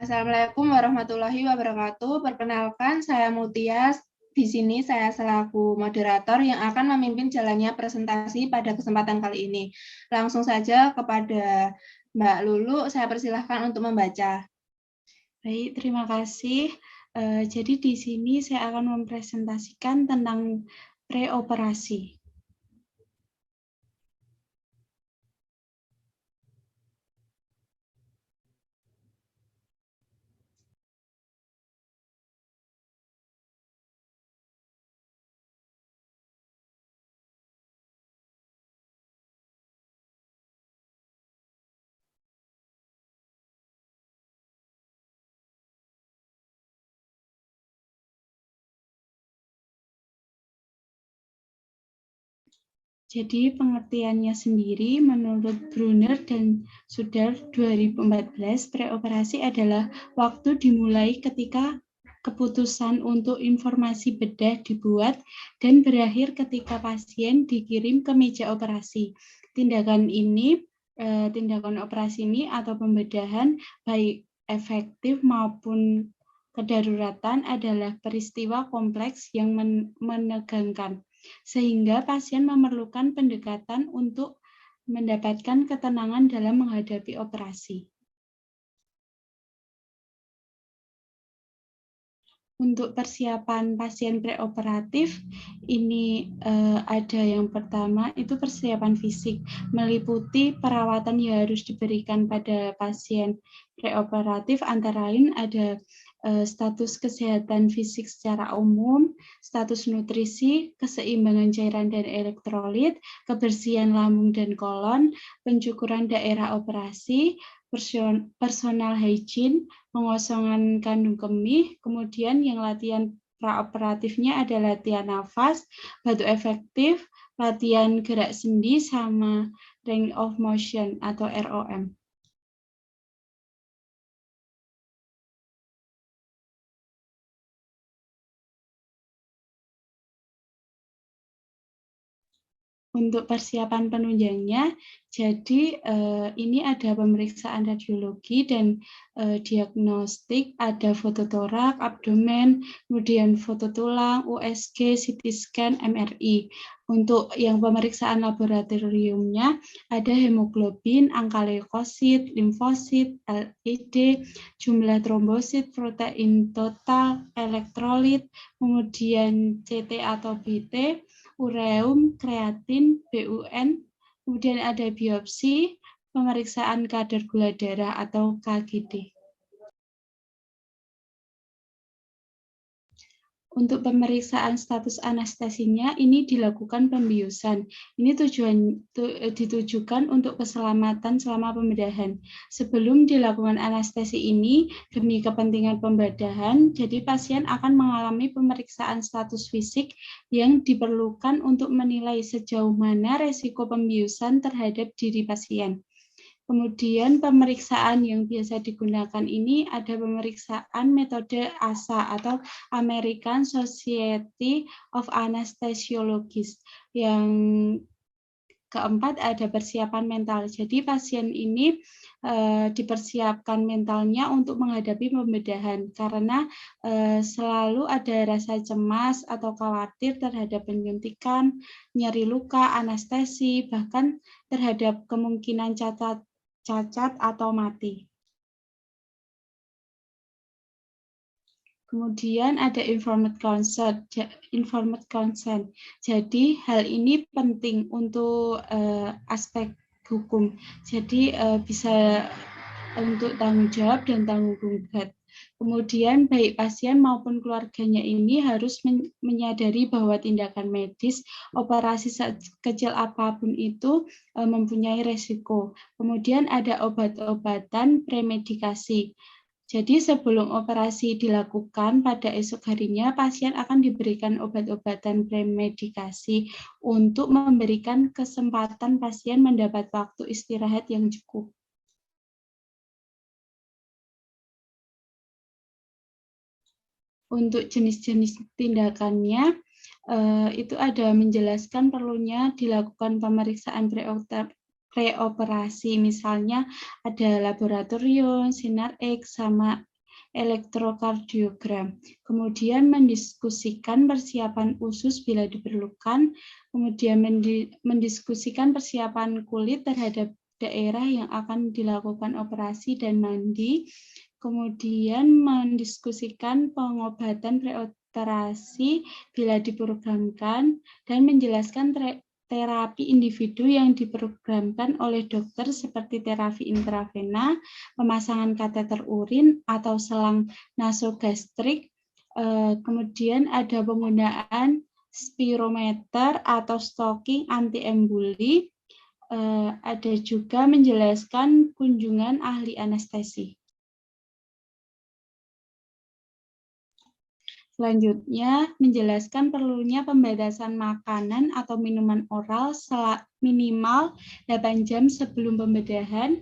Assalamualaikum warahmatullahi wabarakatuh. Perkenalkan, saya Mutia. Di sini saya selaku moderator yang akan memimpin jalannya presentasi pada kesempatan kali ini. Langsung saja kepada Mbak Lulu, saya persilahkan untuk membaca. Baik, terima kasih. Jadi di sini saya akan mempresentasikan tentang preoperasi. Jadi pengertiannya sendiri menurut Brunner dan Sudar 2014, preoperasi adalah waktu dimulai ketika keputusan untuk informasi bedah dibuat dan berakhir ketika pasien dikirim ke meja operasi. Tindakan operasi ini atau pembedahan baik efektif maupun kedaruratan adalah peristiwa kompleks yang menegangkan, sehingga pasien memerlukan pendekatan untuk mendapatkan ketenangan dalam menghadapi operasi. Untuk persiapan pasien preoperatif, ini ada yang pertama, itu persiapan fisik, meliputi perawatan yang harus diberikan pada pasien preoperatif, antara lain ada status kesehatan fisik secara umum, status nutrisi, keseimbangan cairan dan elektrolit, kebersihan lambung dan kolon, pencukuran daerah operasi, personal hygiene, pengosongan kandung kemih, kemudian yang latihan praoperatifnya ada latihan nafas, batu efektif, latihan gerak sendi, sama range of motion atau ROM. Untuk persiapan penunjangnya, jadi ini ada pemeriksaan radiologi dan diagnostik, ada foto torak, abdomen, kemudian foto tulang, USG, CT scan, MRI. Untuk yang pemeriksaan laboratoriumnya ada hemoglobin, angka leukosit, limfosit, LED, jumlah trombosit, protein total, elektrolit, kemudian CT atau BT, ureum, kreatin, BUN, kemudian ada biopsi, pemeriksaan kadar gula darah atau KGD. Untuk pemeriksaan status anestesinya, ini dilakukan pembiusan. Ini ditujukan untuk keselamatan selama pembedahan. Sebelum dilakukan anestesi ini, demi kepentingan pembedahan, jadi pasien akan mengalami pemeriksaan status fisik yang diperlukan untuk menilai sejauh mana resiko pembiusan terhadap diri pasien. Kemudian pemeriksaan yang biasa digunakan ini ada pemeriksaan metode ASA atau American Society of Anesthesiologists. Yang keempat ada persiapan mental. Jadi pasien ini dipersiapkan mentalnya untuk menghadapi pembedahan karena selalu ada rasa cemas atau khawatir terhadap penyuntikan, nyeri luka, anestesi, bahkan terhadap kemungkinan cacat atau mati. Kemudian ada informed consent. Jadi hal ini penting untuk aspek hukum. Jadi bisa untuk tanggung jawab dan tanggung jawab. Kemudian baik pasien maupun keluarganya ini harus menyadari bahwa tindakan medis, operasi kecil apapun itu mempunyai resiko. Kemudian ada obat-obatan premedikasi. Jadi sebelum operasi dilakukan pada esok harinya, pasien akan diberikan obat-obatan premedikasi untuk memberikan kesempatan pasien mendapat waktu istirahat yang cukup. Untuk jenis-jenis tindakannya, itu ada menjelaskan perlunya dilakukan pemeriksaan preoperasi, misalnya ada laboratorium, sinar X, sama elektrokardiogram. Kemudian mendiskusikan persiapan usus bila diperlukan, kemudian mendiskusikan persiapan kulit terhadap daerah yang akan dilakukan operasi dan mandi, kemudian mendiskusikan pengobatan preoperasi bila diprogramkan, dan menjelaskan terapi individu yang diprogramkan oleh dokter seperti terapi intravena, pemasangan kateter urin atau selang nasogastrik. Kemudian ada penggunaan spirometer atau stocking anti-emboli. Ada juga menjelaskan kunjungan ahli anestesi. Selanjutnya, menjelaskan perlunya pembatasan makanan atau minuman oral minimal 8 jam sebelum pembedahan,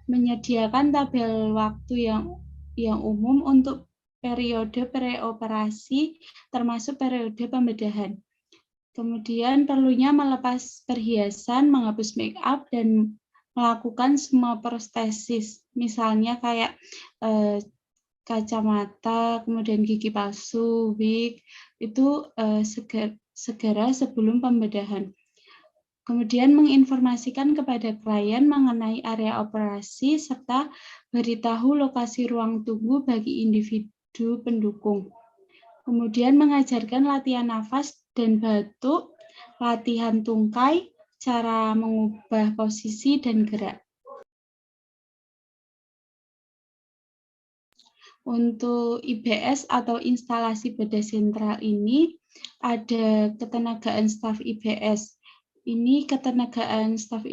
menyediakan tabel waktu yang umum untuk periode preoperasi termasuk periode pembedahan. Kemudian perlunya melepas perhiasan, menghapus make up, dan melakukan semua prostesis, misalnya kayak kacamata, kemudian gigi palsu, wig, itu segera sebelum pembedahan. Kemudian menginformasikan kepada klien mengenai area operasi, serta beritahu lokasi ruang tunggu bagi individu pendukung. Kemudian mengajarkan latihan nafas dan batuk, latihan tungkai, cara mengubah posisi dan gerak. Untuk IBS atau instalasi bedah sentral ini ada ketenagaan staf IBS. Ini ketenagaan staf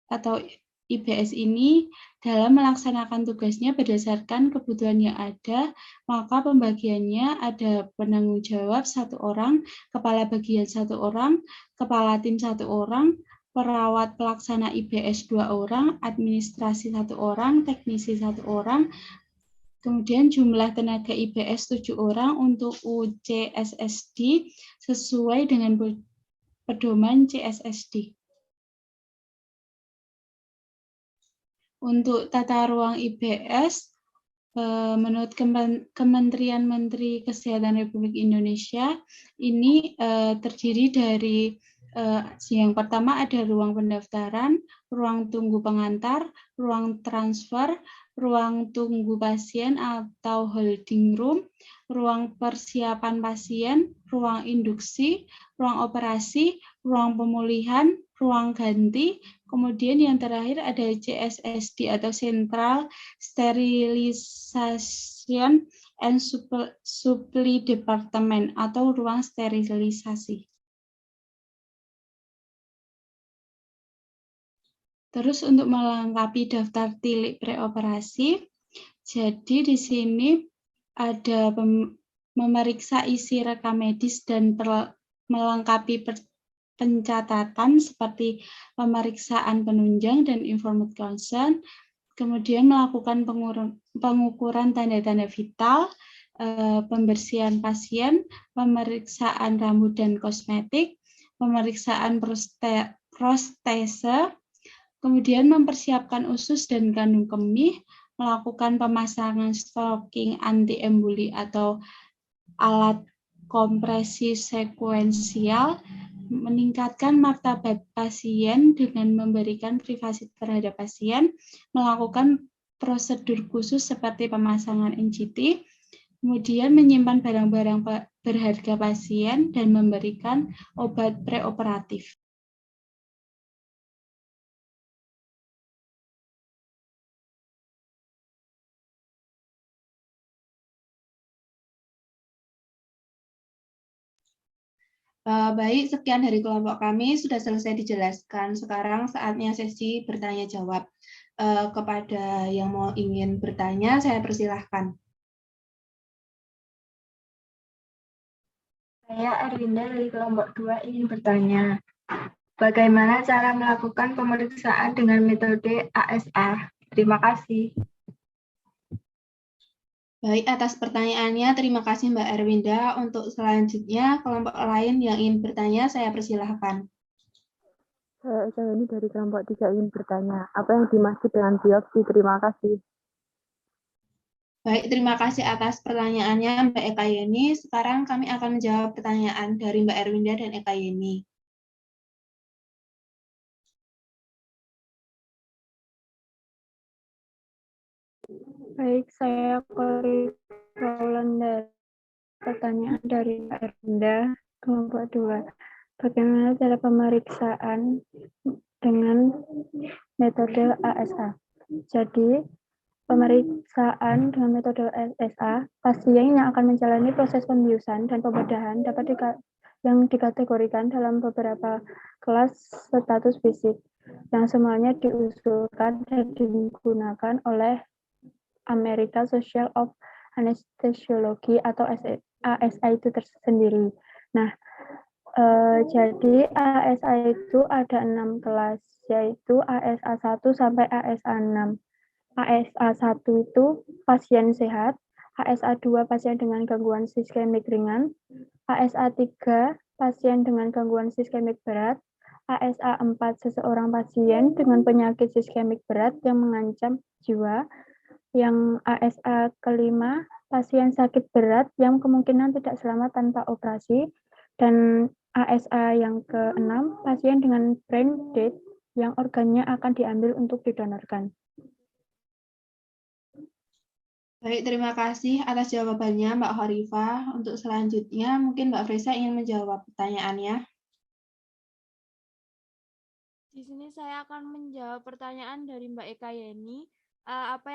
atau IBS ini dalam melaksanakan tugasnya berdasarkan kebutuhan yang ada, maka pembagiannya ada penanggung jawab 1 orang, kepala bagian 1 orang, kepala tim 1 orang, perawat pelaksana IBS 2 orang, administrasi 1 orang, teknisi 1 orang. Kemudian jumlah tenaga IBS 7 orang untuk UCSSD sesuai dengan pedoman CSSD. Untuk tata ruang IBS, menurut Kementerian Menteri Kesehatan Republik Indonesia, ini terdiri dari yang pertama ada ruang pendaftaran, ruang tunggu pengantar, ruang transfer, ruang tunggu pasien atau holding room, ruang persiapan pasien, ruang induksi, ruang operasi, ruang pemulihan, ruang ganti, kemudian yang terakhir ada CSSD atau Central Sterilization and Supply Department atau ruang sterilisasi. Terus untuk melengkapi daftar tilik preoperasi, jadi di sini ada memeriksa isi rekam medis dan melengkapi pencatatan seperti pemeriksaan penunjang dan informed consent, kemudian melakukan pengukuran tanda-tanda vital, pembersihan pasien, pemeriksaan rambut dan kosmetik, pemeriksaan prostese, kemudian mempersiapkan usus dan kandung kemih, melakukan pemasangan stocking anti-emboli atau alat kompresi sekuensial, meningkatkan martabat pasien dengan memberikan privasi terhadap pasien, melakukan prosedur khusus seperti pemasangan NGT, kemudian menyimpan barang-barang berharga pasien, dan memberikan obat preoperatif. Baik, sekian dari kelompok kami sudah selesai dijelaskan. Sekarang saatnya sesi bertanya jawab. Kepada yang ingin bertanya, saya persilahkan. Saya Erwinda dari kelompok 2 ingin bertanya. Bagaimana cara melakukan pemeriksaan dengan metode ASR? Terima kasih. Baik, atas pertanyaannya, terima kasih Mbak Erwinda. Untuk selanjutnya, kelompok lain yang ingin bertanya, saya persilahkan. Saya ini dari kelompok 3 ingin bertanya. Apa yang dimaksud dengan biopsi? Terima kasih. Baik, terima kasih atas pertanyaannya Mbak Eka Yeni. Sekarang kami akan menjawab pertanyaan dari Mbak Erwinda dan Eka Yeni. Baik, saya Korika Wulandari. Pertanyaan dari Mbak Erwinda, kelompok 2. Bagaimana cara pemeriksaan dengan metode ASA? Jadi, pemeriksaan dengan metode ASA, pasien yang akan menjalani proses pembiusan dan pembedahan dapat yang dikategorikan dalam beberapa kelas status fisik, yang semuanya diusulkan dan digunakan oleh American Society of Anesthesiology atau ASA itu tersendiri. Nah, jadi ASA itu ada 6 kelas, yaitu ASA 1 sampai ASA 6. ASA 1 itu pasien sehat, ASA 2 pasien dengan gangguan iskemik ringan, ASA 3 pasien dengan gangguan iskemik berat, ASA 4 seseorang pasien dengan penyakit iskemik berat yang mengancam jiwa, yang ASA kelima pasien sakit berat yang kemungkinan tidak selamat tanpa operasi, dan ASA yang ke-6 pasien dengan brain death yang organnya akan diambil untuk didonorkan. Baik, terima kasih atas jawabannya Mbak Horifah. Untuk selanjutnya, mungkin Mbak Fresa ingin menjawab pertanyaannya. Di sini saya akan menjawab pertanyaan dari Mbak Eka Yeni. Apa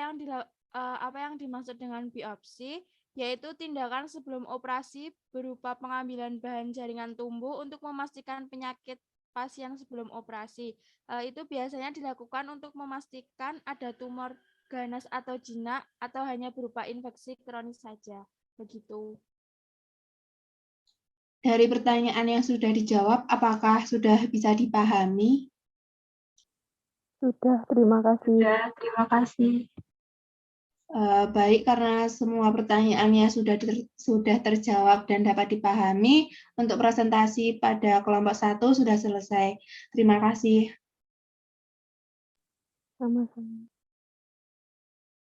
yang dimaksud dengan biopsi, yaitu tindakan sebelum operasi berupa pengambilan bahan jaringan tubuh untuk memastikan penyakit pasien sebelum operasi. Itu biasanya dilakukan untuk memastikan ada tumor ganas atau jinak atau hanya berupa infeksi kronis saja. Begitu. Dari pertanyaan yang sudah dijawab, apakah sudah bisa dipahami? Sudah, terima kasih. Ya, terima kasih. Baik, karena semua pertanyaannya sudah terjawab dan dapat dipahami, untuk presentasi pada kelompok 1 sudah selesai. Terima kasih. Sama-sama.